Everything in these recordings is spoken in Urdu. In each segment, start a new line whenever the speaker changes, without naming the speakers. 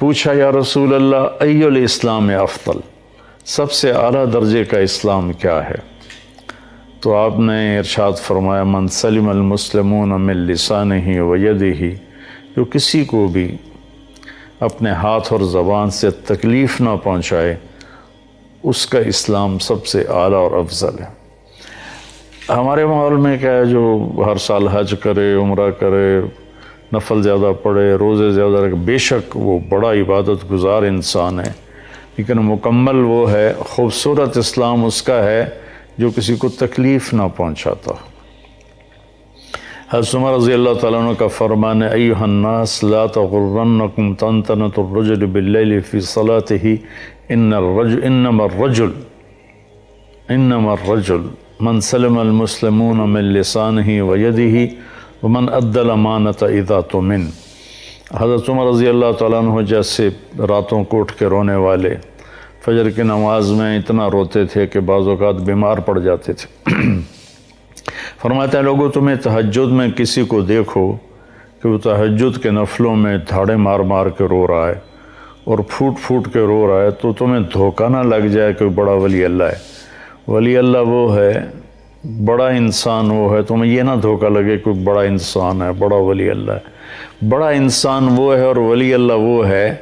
پوچھا یا رسول اللہ ای الاسلام افضل، سب سے اعلیٰ درجے کا اسلام کیا ہے؟ تو آپ نے ارشاد فرمایا من سلم المسلمون من لسانہ و یدہ، جو کسی کو بھی اپنے ہاتھ اور زبان سے تکلیف نہ پہنچائے اس کا اسلام سب سے اعلیٰ اور افضل ہے۔ ہمارے ماحول میں کیا ہے، جو ہر سال حج کرے، عمرہ کرے، نفل زیادہ پڑھے، روزے زیادہ رکھے، بے شک وہ بڑا عبادت گزار انسان ہے، لیکن مکمل وہ ہے، خوبصورت اسلام اس کا ہے جو کسی کو تکلیف نہ پہنچاتا۔ حضرت عمر رضی اللہ تعالیٰ عنہ کا فرمان ہے ایھا الناس لا تغرنکم طنطنۃ الرجل باللیل فی صلاتہ انما الرجل من سلم المسلمون من لسانہ و یدہ ومن ادى الامانۃ اذا اؤتمن۔ حضرت عمر رضی اللہ تعالیٰ عنہ جیسے راتوں کو اٹھ کے رونے والے، فجر کی نماز میں اتنا روتے تھے کہ بعض اوقات بیمار پڑ جاتے تھے۔ فرماتے ہیں لوگوں تمہیں تہجد میں کسی کو دیکھو کہ وہ تہجد کے نفلوں میں دھاڑے مار مار کے رو رہا ہے اور پھوٹ پھوٹ کے رو رہا ہے، تو تمہیں دھوکہ نہ لگ جائے کہ بڑا ولی اللہ ہے۔ ولی اللہ وہ ہے، بڑا انسان وہ ہے، تمہیں یہ نہ دھوکہ لگے کہ بڑا انسان ہے، بڑا ولی اللہ ہے۔ بڑا انسان وہ ہے اور ولی اللہ وہ ہے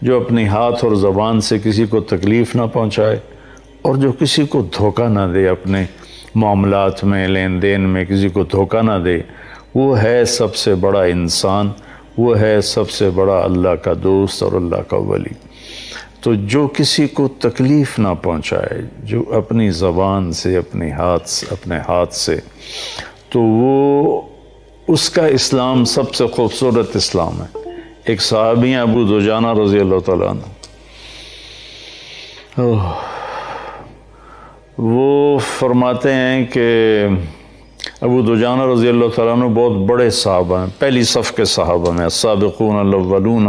جو اپنی ہاتھ اور زبان سے کسی کو تکلیف نہ پہنچائے اور جو کسی کو دھوکہ نہ دے، اپنے معاملات میں، لین دین میں کسی کو دھوکہ نہ دے، وہ ہے سب سے بڑا انسان، وہ ہے سب سے بڑا اللہ کا دوست اور اللہ کا ولی۔ تو جو کسی کو تکلیف نہ پہنچائے، جو اپنی زبان سے، اپنے ہاتھ سے، تو وہ اس کا اسلام سب سے خوبصورت اسلام ہے۔ ایک صحابی ہیں ابو دجانہ رضی اللہ تعالیٰ عنہ، وہ فرماتے ہیں کہ ابو دجانہ رضی اللہ تعالیٰ عنہ بہت بڑے صحابہ ہیں، پہلی صف کے صحابہ میں، السابقون الاولون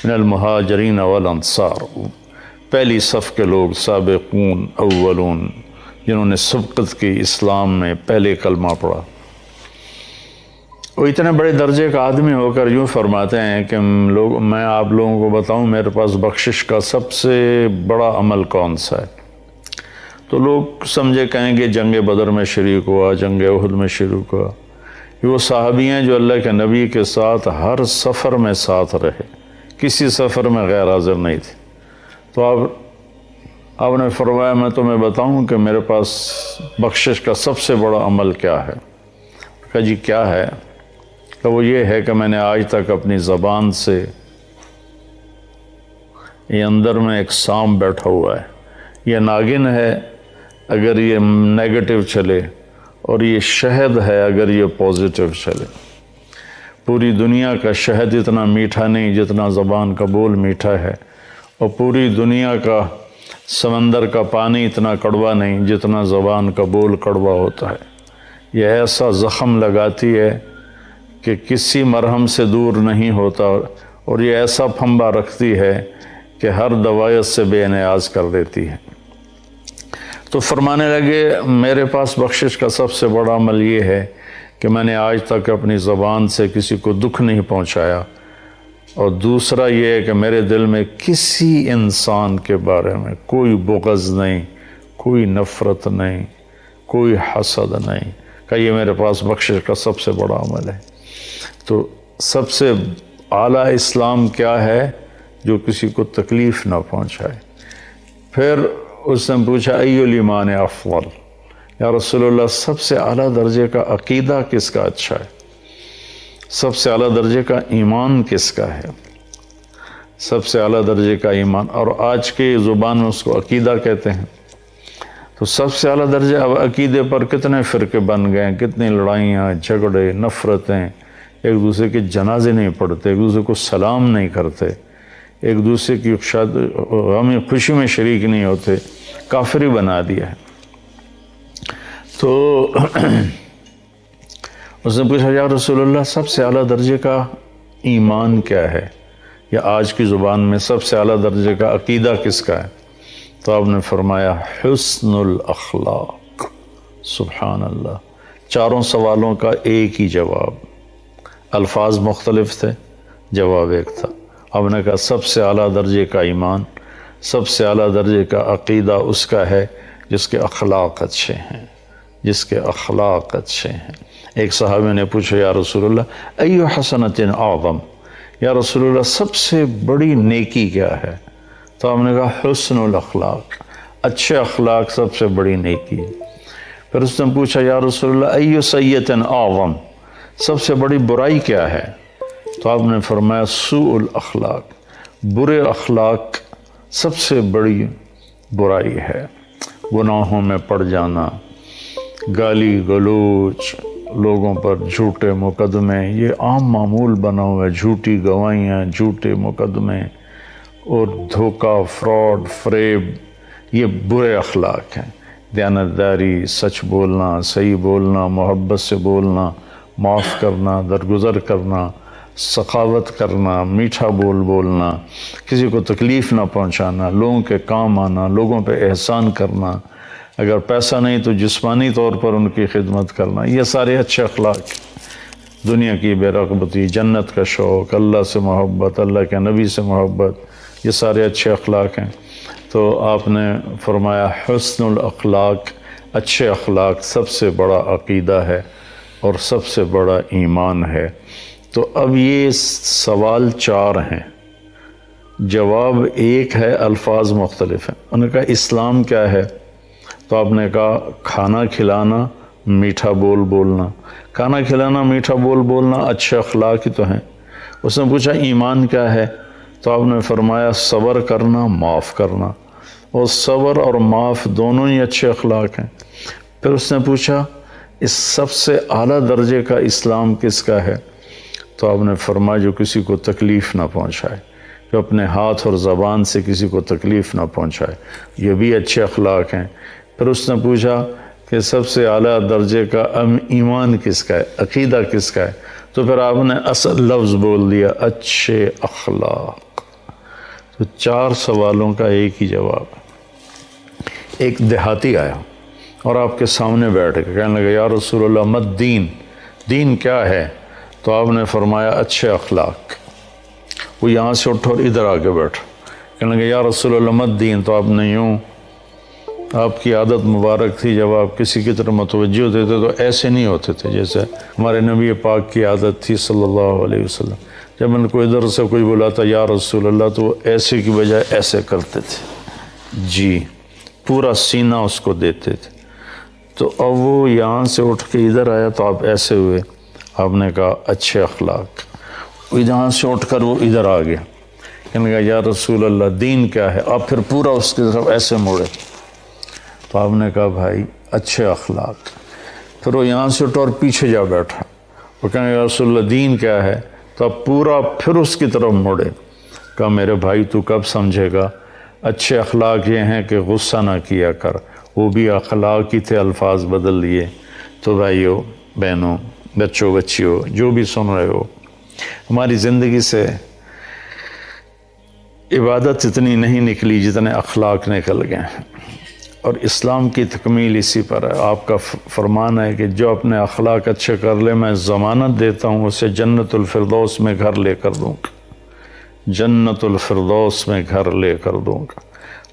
من المہاجرین والانصار، پہلی صف کے لوگ، سابقون اولون، جنہوں نے سبقت کی اسلام میں، پہلے کلمہ پڑھا۔ وہ اتنے بڑے درجے کا آدمی ہو کر یوں فرماتے ہیں کہ میں آپ لوگوں کو بتاؤں میرے پاس بخشش کا سب سے بڑا عمل کون سا ہے؟ تو لوگ سمجھے کہیں گے جنگ بدر میں شریک ہوا، جنگ احد میں شریک ہوا۔ یہ وہ صحابی ہیں جو اللہ کے نبی کے ساتھ ہر سفر میں ساتھ رہے، کسی سفر میں غیر حاضر نہیں تھے۔ تو آپ نے فرمایا میں تمہیں بتاؤں کہ میرے پاس بخشش کا سب سے بڑا عمل کیا ہے؟ کہا جی کیا ہے؟ کہ وہ یہ ہے کہ میں نے آج تک اپنی زبان سے، یہ اندر میں ایک سانپ بیٹھا ہوا ہے، یہ ناگن ہے اگر یہ نیگیٹو چلے، اور یہ شہد ہے اگر یہ پازیٹیو چلے۔ پوری دنیا کا شہد اتنا میٹھا نہیں جتنا زبان کا بول میٹھا ہے، اور پوری دنیا کا سمندر کا پانی اتنا کڑوا نہیں جتنا زبان کا بول کڑوا ہوتا ہے۔ یہ ایسا زخم لگاتی ہے کہ کسی مرہم سے دور نہیں ہوتا، اور یہ ایسا پھمبا رکھتی ہے کہ ہر دوائیت سے بے نیاز کر دیتی ہے۔ تو فرمانے لگے میرے پاس بخشش کا سب سے بڑا عمل یہ ہے کہ میں نے آج تک اپنی زبان سے کسی کو دکھ نہیں پہنچایا، اور دوسرا یہ ہے کہ میرے دل میں کسی انسان کے بارے میں کوئی بغض نہیں، کوئی نفرت نہیں، کوئی حسد نہیں، کہ یہ میرے پاس بخشش کا سب سے بڑا عمل ہے۔ تو سب سے اعلیٰ اسلام کیا ہے؟ جو کسی کو تکلیف نہ پہنچائے۔ پھر اس نے پوچھا ای الایمان افضل، یا رسول اللہ سب سے اعلیٰ درجے کا عقیدہ کس کا اچھا ہے؟ سب سے اعلیٰ درجے کا ایمان کس کا ہے؟ سب سے اعلیٰ درجے کا ایمان، اور آج کی زبان میں اس کو عقیدہ کہتے ہیں۔ تو سب سے اعلیٰ درجے، اب عقیدے پر کتنے فرقے بن گئے ہیں، کتنی لڑائیاں، جھگڑے، نفرتیں، ایک دوسرے کے جنازے نہیں پڑھتے، ایک دوسرے کو سلام نہیں کرتے، ایک دوسرے کی غم خوشی میں شریک نہیں ہوتے، کافری بنا دیا ہے۔ تو اس نے پوچھا یا رسول اللہ سب سے اعلیٰ درجے کا ایمان کیا ہے، یا آج کی زبان میں سب سے اعلیٰ درجے کا عقیدہ کس کا ہے؟ تو آپ نے فرمایا حسن الاخلاق۔ سبحان اللہ، چاروں سوالوں کا ایک ہی جواب، الفاظ مختلف تھے، جواب ایک تھا، آپ نے کہا سب سے اعلیٰ درجے کا ایمان، سب سے اعلیٰ درجے کا عقیدہ اس کا ہے جس کے اخلاق اچھے ہیں، جس کے اخلاق اچھے ہیں۔ ایک صحابی نے پوچھا یا رسول اللہ ایو حسنۃ اعظم، یا رسول اللہ سب سے بڑی نیکی کیا ہے؟ تو آپ نے کہا حسن الاخلاق، اچھے اخلاق سب سے بڑی نیکی ہے۔ پھر اس نے پوچھا یا رسول اللہ ایو سیئۃ اعظم، سب سے بڑی برائی کیا ہے؟ تو آپ نے فرمایا سوء الاخلاق، برے اخلاق سب سے بڑی برائی ہے۔ گناہوں میں پڑ جانا، گالی گلوچ، لوگوں پر جھوٹے مقدمے، یہ عام معمول بنا ہوا ہے، جھوٹی گواہیاں، جھوٹے مقدمے اور دھوکہ، فراڈ، فریب، یہ برے اخلاق ہیں۔ دیانتداری، سچ بولنا، صحیح بولنا، محبت سے بولنا، معاف کرنا، درگزر کرنا، سخاوت کرنا، میٹھا بولنا، کسی کو تکلیف نہ پہنچانا، لوگوں کے کام آنا، لوگوں پہ احسان کرنا، اگر پیسہ نہیں تو جسمانی طور پر ان کی خدمت کرنا، یہ سارے اچھے اخلاق۔ دنیا کی بے رغبتی، جنت کا شوق، اللہ سے محبت، اللہ کے نبی سے محبت، یہ سارے اچھے اخلاق ہیں۔ تو آپ نے فرمایا حسن الاخلاق، اچھے اخلاق سب سے بڑا عقیدہ ہے اور سب سے بڑا ایمان ہے۔ تو اب یہ سوال 4 ہیں، جواب ایک ہے، الفاظ مختلف ہیں۔ انہوں نے کہا اسلام کیا ہے؟ تو آپ نے کہا کھانا کھلانا، میٹھا بولنا۔ کھانا کھلانا، میٹھا بولنا اچھے اخلاق ہی تو ہیں۔ اس نے پوچھا ایمان کیا ہے؟ تو آپ نے فرمایا صبر کرنا، معاف کرنا، اور صبر اور معاف دونوں ہی اچھے اخلاق ہیں۔ پھر اس نے پوچھا اس سب سے اعلیٰ درجے کا اسلام کس کا ہے؟ تو آپ نے فرمایا جو کسی کو تکلیف نہ پہنچائے، جو اپنے ہاتھ اور زبان سے کسی کو تکلیف نہ پہنچائے، یہ بھی اچھے اخلاق ہیں۔ پھر اس نے پوچھا کہ سب سے اعلیٰ درجے کا ایمان کس کا ہے، عقیدہ کس کا ہے؟ تو پھر آپ نے اصل لفظ بول دیا اچھے اخلاق۔ تو 4 سوالوں کا ایک ہی جواب ہے۔ ایک دیہاتی آیا اور آپ کے سامنے بیٹھ کے کہنے لگا یا رسول اللہ مت دین، دین کیا ہے؟ تو آپ نے فرمایا اچھے اخلاق۔ وہ یہاں سے اٹھا اور ادھر آ کے بیٹھا، کہنے لگا یا رسول اللہ مت دین۔ تو آپ نے یوں، آپ کی عادت مبارک تھی جب آپ کسی کی طرف متوجہ ہوتے تھے تو ایسے نہیں ہوتے تھے جیسے ہمارے نبی پاک کی عادت تھی صلی اللہ علیہ وسلم۔ جب ان کو ادھر سے کوئی بلاتا یا رسول اللہ تو وہ ایسے کی بجائے ایسے کرتے تھے، جی پورا سینہ اس کو دیتے تھے۔ تو اب وہ یہاں سے اٹھ کے ادھر آیا تو آپ ایسے ہوئے، آپ نے کہا اچھے اخلاق۔ یہاں سے اٹھ کر وہ ادھر آ گیا، کہنے لگا یا رسول اللہ دین کیا ہے؟ آپ پھر پورا اس کی طرف ایسے موڑے، تو آپ نے کہا بھائی اچھے اخلاق۔ پھر وہ یہاں سے اٹھا اور پیچھے جا بیٹھا، وہ کہنے لگا یا رسول اللہ دین کیا ہے؟ تو آپ پورا پھر اس کی طرف موڑے، کہا میرے بھائی تو کب سمجھے گا؟ اچھے اخلاق یہ ہیں کہ غصہ نہ کیا کر، وہ بھی اخلاق ہی تھے، الفاظ بدل لیے۔ تو بھائیو، بہنوں، بچوں، بچیوں، جو بھی سن رہے ہو، ہماری زندگی سے عبادت اتنی نہیں نکلی جتنے اخلاق نکل گئے ہیں، اور اسلام کی تکمیل اسی پر ہے۔ آپ کا فرمان ہے کہ جو اپنے اخلاق اچھے کر لے میں ضمانت دیتا ہوں اسے جنت الفردوس میں گھر لے کر دوں گا، جنت الفردوس میں گھر لے کر دوں گا۔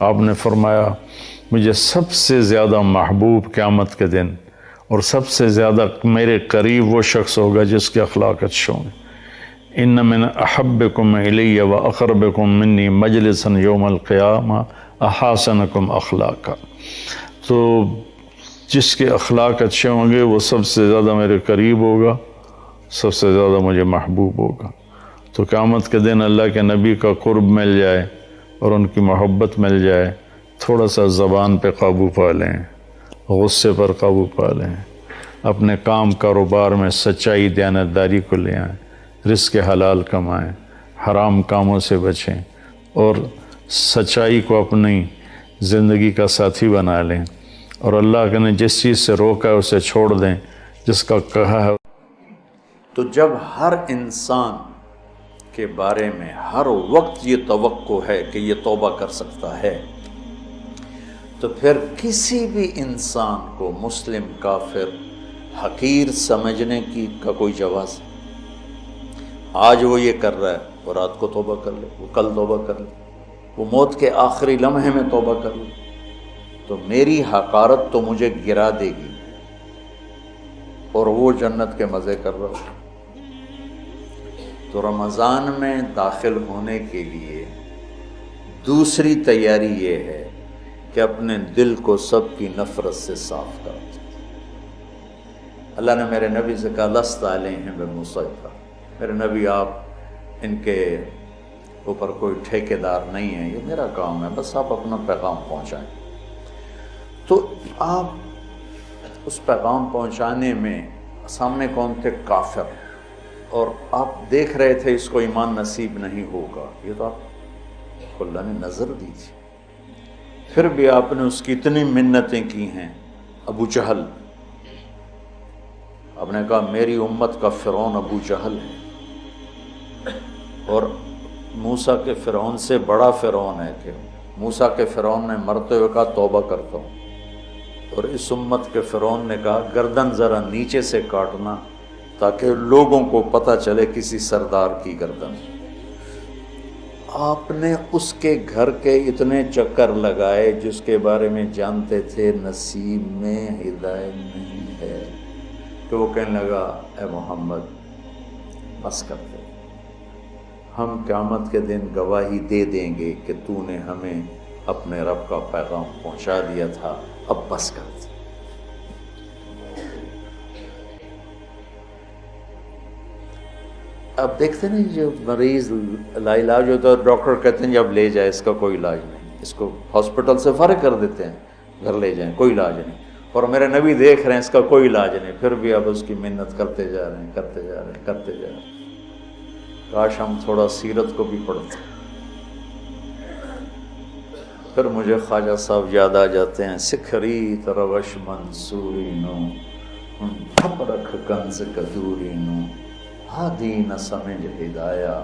آپ نے فرمایا مجھے سب سے زیادہ محبوب قیامت کے دن اور سب سے زیادہ میرے قریب وہ شخص ہوگا جس کے اخلاق اچھے ہوں گے۔ ان من احبکم الی و اقربکم منی مجلسا یوم القیامہ احسنکم اخلاقا۔ تو جس کے اخلاق اچھے ہوں گے وہ سب سے زیادہ میرے قریب ہوگا، سب سے زیادہ مجھے محبوب ہوگا۔ تو قیامت کے دن اللہ کے نبی کا قرب مل جائے اور ان کی محبت مل جائے، تھوڑا سا زبان پہ قابو پا لیں، غصے پر قابو پا لیں، اپنے کام کاروبار میں سچائی دیانتداری کو لے آئیں، رزق حلال کمائیں، حرام کاموں سے بچیں، اور سچائی کو اپنی زندگی کا ساتھی بنا لیں، اور اللہ نے جس چیز سے روکا ہے اسے چھوڑ دیں، جس کا کہا ہے۔
تو جب ہر انسان کے بارے میں ہر وقت یہ توقع ہے کہ یہ توبہ کر سکتا ہے، تو پھر کسی بھی انسان کو مسلم، کافر، حقیر سمجھنے کا کوئی جواز؟ آج وہ یہ کر رہا ہے، وہ رات کو توبہ کر لے، وہ کل توبہ کر لے، وہ موت کے آخری لمحے میں توبہ کر لے، تو میری حقارت تو مجھے گرا دے گی اور وہ جنت کے مزے کر رہا ہو۔ تو رمضان میں داخل ہونے کے لیے دوسری تیاری یہ ہے کہ اپنے دل کو سب کی نفرت سے صاف کر دیں۔ اللہ نے میرے نبی سے کہا لست علیہم بمسیطر، میرے نبی آپ ان کے اوپر کوئی ٹھیکیدار نہیں ہے، یہ میرا کام ہے، بس آپ اپنا پیغام پہنچائیں۔ تو آپ اس پیغام پہنچانے میں سامنے کون تھے؟ کافر، اور آپ دیکھ رہے تھے اس کو ایمان نصیب نہیں ہوگا، یہ تو آپ کو اللہ نے نظر دی تھی، پھر بھی آپ نے اس کی اتنی منتیں کی ہیں۔ ابو جہل، آپ نے کہا میری امت کا فرعون ابو جہل ہے، اور موسیٰ کے فرعون سے بڑا فرعون ہے کہ موسیٰ کے فرعون نے مرتے ہوئے کہا توبہ کرتا ہوں، اور اس امت کے فرعون نے کہا گردن ذرا نیچے سے کاٹنا تاکہ لوگوں کو پتہ چلے کسی سردار کی گردن۔ آپ نے اس کے گھر کے اتنے چکر لگائے جس کے بارے میں جانتے تھے نصیب میں ہدایت نہیں ہے، کہ وہ کہنے لگا اے محمد بس کر دے، ہم قیامت کے دن گواہی دے دیں گے کہ تو نے ہمیں اپنے رب کا پیغام پہنچا دیا تھا، اب بس کر دے۔ اب دیکھتے نہیں جو مریض لا علاج ہوتا ہے ڈاکٹر کہتے ہیں جب لے جائے اس کا کوئی علاج نہیں، اس کو ہاسپٹل سے فارغ کر دیتے ہیں، گھر لے جائیں کوئی علاج نہیں، اور میرے نبی دیکھ رہے ہیں اس کا کوئی علاج نہیں، پھر بھی اب اس کی منت کرتے جا رہے ہیں، کرتے جا رہے ہیں، کرتے جا رہے ہیں۔ کاش ہم تھوڑا سیرت کو بھی پڑھتے۔ پھر مجھے خواجہ صاحب یاد آ جاتے ہیں، سکھری تروش منصوری نو ٹھپ رکھ کنز کدوری نو، ہادی نہ سمجھ ہدایہ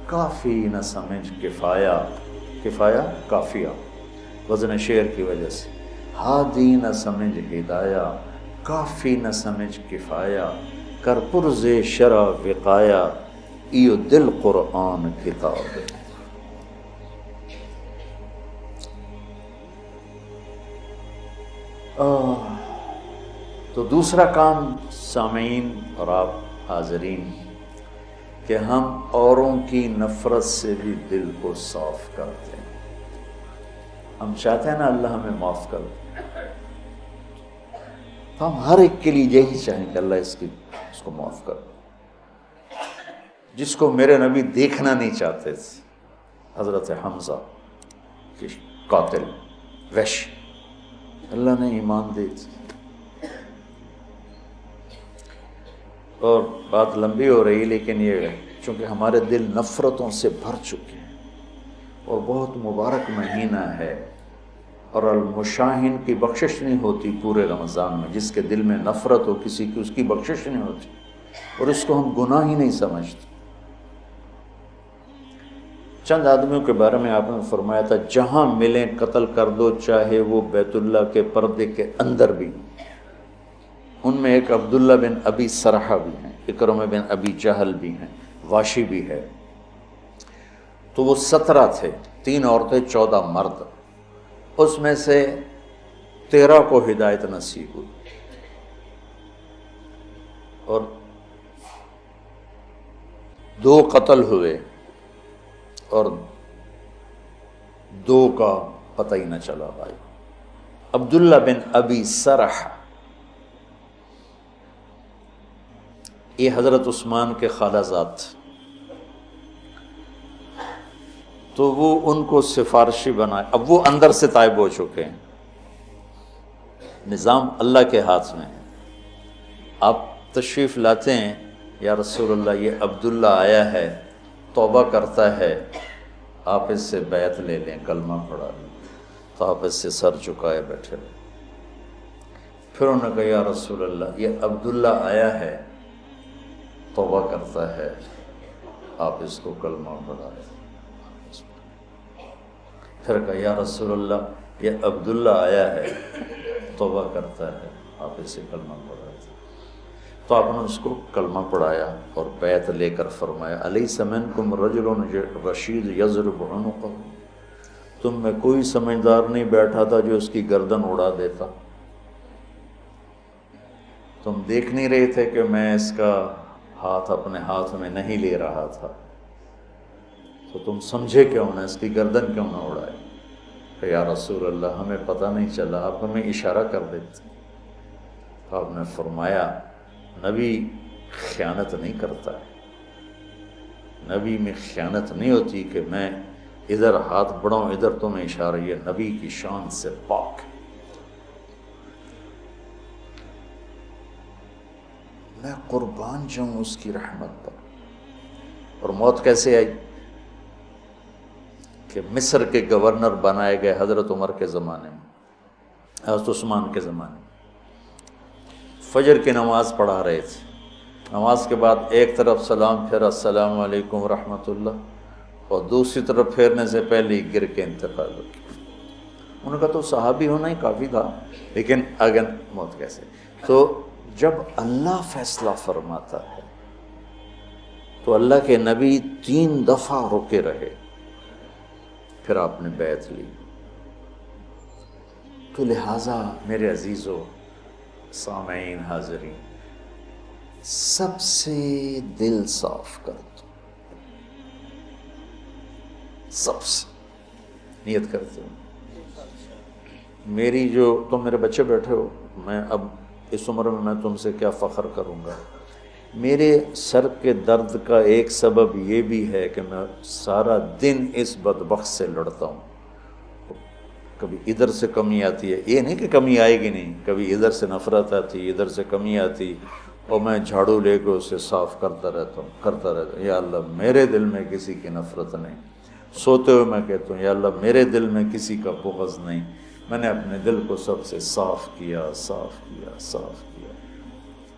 کافی نہ سمجھ کفایہ، کفایہ کافیہ وزن شعر کی وجہ سے، ہادی نہ سمجھ ہدایہ کافی نہ سمجھ کفایہ، کر پرز شرع وقایہ ایو دل قرآن کتاب۔ تو دوسرا کام سامعین اور آپ حاضرین کہ ہم اوروں کی نفرت سے بھی دل کو صاف کرتے ہیں۔ ہم چاہتے ہیں نا اللہ ہمیں معاف کر دے، تو ہم ہر ایک کے لیے یہی چاہیں کہ اللہ اس کو معاف کر دے۔ جس کو میرے نبی دیکھنا نہیں چاہتے تھے، حضرت حمزہ کے قاتل وحش، اللہ نے ایمان دے دی۔ اور بات لمبی ہو رہی لیکن یہ چونکہ ہمارے دل نفرتوں سے بھر چکے ہیں، اور بہت مبارک مہینہ ہے، اور المشاہین کی بخشش نہیں ہوتی پورے رمضان میں، جس کے دل میں نفرت ہو کسی کی اس کی بخشش نہیں ہوتی، اور اس کو ہم گناہ ہی نہیں سمجھتے۔ چند آدمیوں کے بارے میں آپ نے فرمایا تھا جہاں ملیں قتل کر دو، چاہے وہ بیت اللہ کے پردے کے اندر بھی۔ ان میں ایک عبداللہ بن ابی سرحہ بھی ہیں، اکرمہ بن ابی جہل بھی ہیں، واشی بھی ہے۔ تو وہ 17 تھے، 3 عورتیں 14 مرد، اس میں سے 13 کو ہدایت نصیب ہوئی، اور 2 قتل ہوئے اور 2 کا پتہ ہی نہ چلا بھائی۔ عبداللہ بن ابی سرح یہ حضرت عثمان کے خالہ زاد تھے، تو وہ ان کو سفارشی بنائے۔ اب وہ اندر سے تائب ہو چکے ہیں، نظام اللہ کے ہاتھ میں ہے۔ آپ تشریف لاتے ہیں یا رسول اللہ یہ عبداللہ آیا ہے، توبہ کرتا ہے، آپ اس سے بیعت لے لیں، کلمہ پڑھا لیں، تو آپ اس سے سر جھکائے بیٹھے۔ پھر انہوں نے کہا یا رسول اللہ یہ عبداللہ آیا ہے، توبہ کرتا ہے، آپ اس کو کلمہ پڑھا لیں۔ پھر کہا یا رسول اللہ یہ عبداللہ آیا ہے، توبہ کرتا ہے، آپ اسے کلمہ پڑھا لیں۔ تو آپ نے اس کو کلمہ پڑھایا اور بیعت لے کر فرمایا الیس منکم رجل رشید یضرب عنقہ، تم میں کوئی سمجھدار نہیں بیٹھا تھا جو اس کی گردن اڑا دیتا؟ تم دیکھ نہیں رہے تھے کہ میں اس کا ہاتھ اپنے ہاتھ میں نہیں لے رہا تھا، تو تم سمجھے کیوں نہ، اس کی گردن کیوں نہ اڑائے؟ کہ یا رسول اللہ ہمیں پتہ نہیں چلا، آپ ہمیں اشارہ کر دیتے۔ تو آپ نے فرمایا نبی خیانت نہیں کرتا ہے، نبی میں خیانت نہیں ہوتی کہ میں ادھر ہاتھ بڑھاؤں ادھر تمہیں اشارہ، یہ نبی کی شان سے پاک ہے۔ میں قربان جاؤں اس کی رحمت پر۔ اور موت کیسے آئی؟ کہ مصر کے گورنر بنائے گئے حضرت عمر کے زمانے میں، حضرت عثمان کے زمانے میں، فجر کی نماز پڑھا رہے تھے، نماز کے بعد ایک طرف سلام پھر السلام علیکم ورحمۃ اللہ، اور دوسری طرف پھیرنے سے پہلے ہی گر کے انتقال ہو گیا۔ ان کا تو صحابی ہونا ہی کافی تھا، لیکن اگر موت کیسے؟ تو جب اللہ فیصلہ فرماتا ہے تو اللہ کے نبی 3 دفعہ رکے رہے، پھر آپ نے بیعت لی۔ تو لہٰذا میرے عزیزو، سامعین، حاضرین، سب سے دل صاف کر دو، سب سے نیت کرتے ہو۔ میری جو تم میرے بچے بیٹھے ہو، میں اب اس عمر میں تم سے کیا فخر کروں گا، میرے سر کے درد کا ایک سبب یہ بھی ہے کہ میں سارا دن اس بدبخت سے لڑتا ہوں۔ کبھی ادھر سے کمی آتی ہے، یہ نہیں کہ کمی آئے گی نہیں، کبھی ادھر سے نفرت آتی، ادھر سے کمی آتی، اور میں جھاڑو لے کے اسے صاف کرتا رہتا ہوں۔ یا اللہ میرے دل میں کسی کی نفرت نہیں۔ سوتے ہوئے میں کہتا ہوں یا اللہ میرے دل میں کسی کا بغض نہیں، میں نے اپنے دل کو سب سے صاف کیا، صاف کیا، صاف کیا۔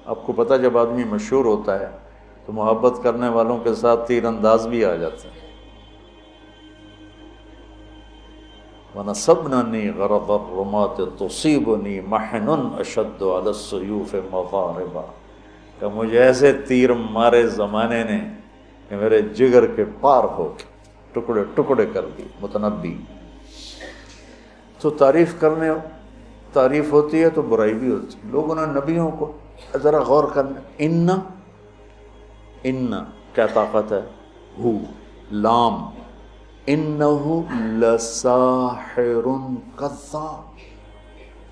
آپ کو پتہ جب آدمی مشہور ہوتا ہے تو محبت کرنے والوں کے ساتھ تیر انداز بھی آ جاتا ہے۔ وَنَصَبْنَنِي غَرَضَ الرُّمَاةِ تُصِيبُنِي مَحْنٌ أَشَدُّ عَلَى السُّيُوفِ مَضَارِبًا، کہ مجھے ایسے تیر مارے زمانے نے کہ میرے جگر کے پار ہو کے ٹکڑے ٹکڑے کر دی۔ متنبی تو تعریف ہوتی ہے تو برائی بھی ہوتی ہے۔ لوگوں نے نبیوں کو ذرا غور کرنا، ان کیا طاقت ہے، ہو لام، انہو لساحر کذاب،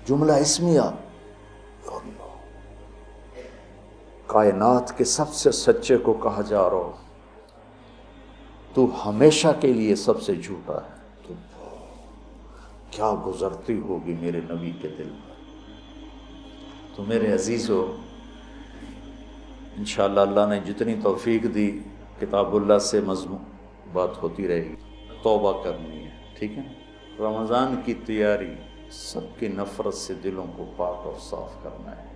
جملہ اسمیہ، کائنات کے سب سے سچے کو کہا جا رہا ہو تو ہمیشہ کے لیے سب سے جھوٹا ہے، تو کیا گزرتی ہوگی میرے نبی کے دل پر۔ تو میرے عزیزو، انشاءاللہ اللہ نے جتنی توفیق دی کتاب اللہ سے مضمون بات ہوتی رہے گی۔ توبہ کرنی ہے، ٹھیک ہے نا؟ رمضان کی تیاری، سب کی نفرت سے دلوں کو پاک اور صاف کرنا ہے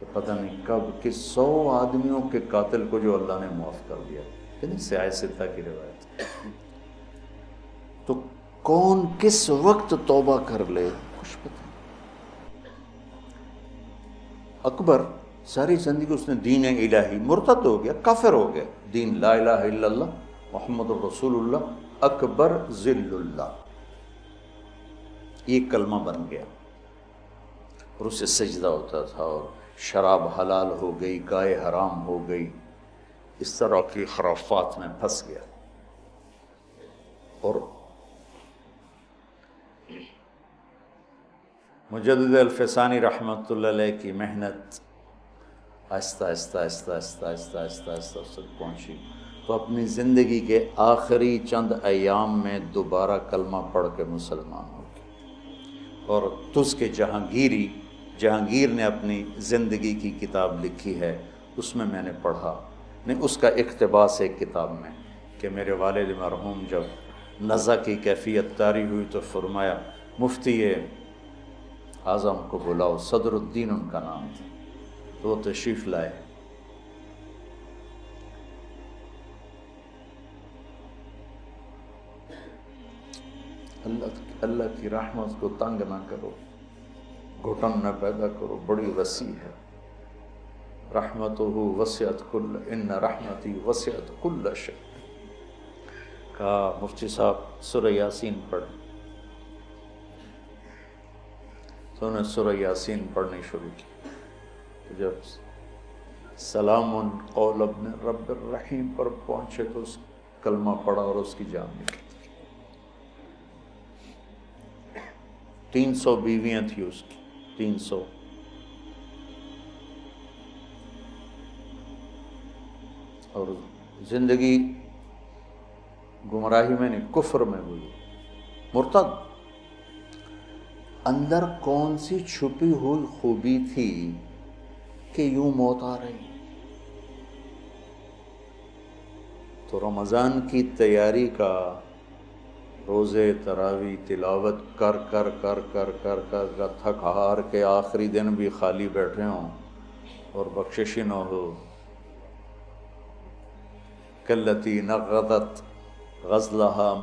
کہ پتہ نہیں کب کس 100 آدمیوں کے قاتل کو جو اللہ نے معاف کر دیا، یعنی سیاہ ستہ کی روایت۔ تو کون کس وقت توبہ کر لے کچھ پتہ نہیں۔ اکبر ساری زندگی اس نے دین الہی، مرتد ہو گیا، کافر ہو گیا، دین لا الہ الا اللہ محمد الرسول اللہ اکبر ذل اللہ، یہ کلمہ بن گیا، اور اسے سجدہ ہوتا تھا، اور شراب حلال ہو گئی، گائے حرام ہو گئی، اس طرح کی خرافات میں پھنس گیا۔ اور مجدد الفسانی رحمۃ اللہ علیہ کی محنت آہستہ آہستہ آہستہ آہستہ آہستہ آہستہ آہستہ اس تک پہنچی، تو اپنی زندگی کے آخری چند ایام میں دوبارہ کلمہ پڑھ کے مسلمان ہو گئے۔ اور تس کے جہانگیر نے اپنی زندگی کی کتاب لکھی ہے، اس میں نے پڑھا، نہیں اس کا اقتباس ایک کتاب میں، کہ میرے والد مرحوم جب نزع کی کیفیت طاری ہوئی تو فرمایا مفتی اعظم کو بلاؤ، صدر الدین ان کا نام تھا، تو وہ تشریف لائے۔ اللہ کی رحمت کو تنگ نہ کرو، گھٹن نہ پیدا کرو، بڑی وسیع ہے، رحمتہ وسعت کل ان رحمتی وسعت کل شیء. کہا مفتی صاحب سورہ یاسین پڑھیں. تو انہوں نے سورہ یاسین پڑھنی شروع کی. تو جب سلام قول ابن رب الرحیم پر پہنچے تو اس کلمہ پڑھا اور اس کی جان نکلی. 300 بیویاں تھیں اس کی، 300. اور زندگی گمراہی میں نہیں، کفر میں ہوئی، مرتد. اندر کون سی چھپی ہوئی خوبی تھی کہ یوں موت آ رہی. تو رمضان کی تیاری کا، روزے تراوی تلاوت کر کر کر کر کر کر کر تھک ہار کے آخری دن بھی خالی بیٹھے ہوں اور بخشش نہ ہو. کلتی نقضت غزلها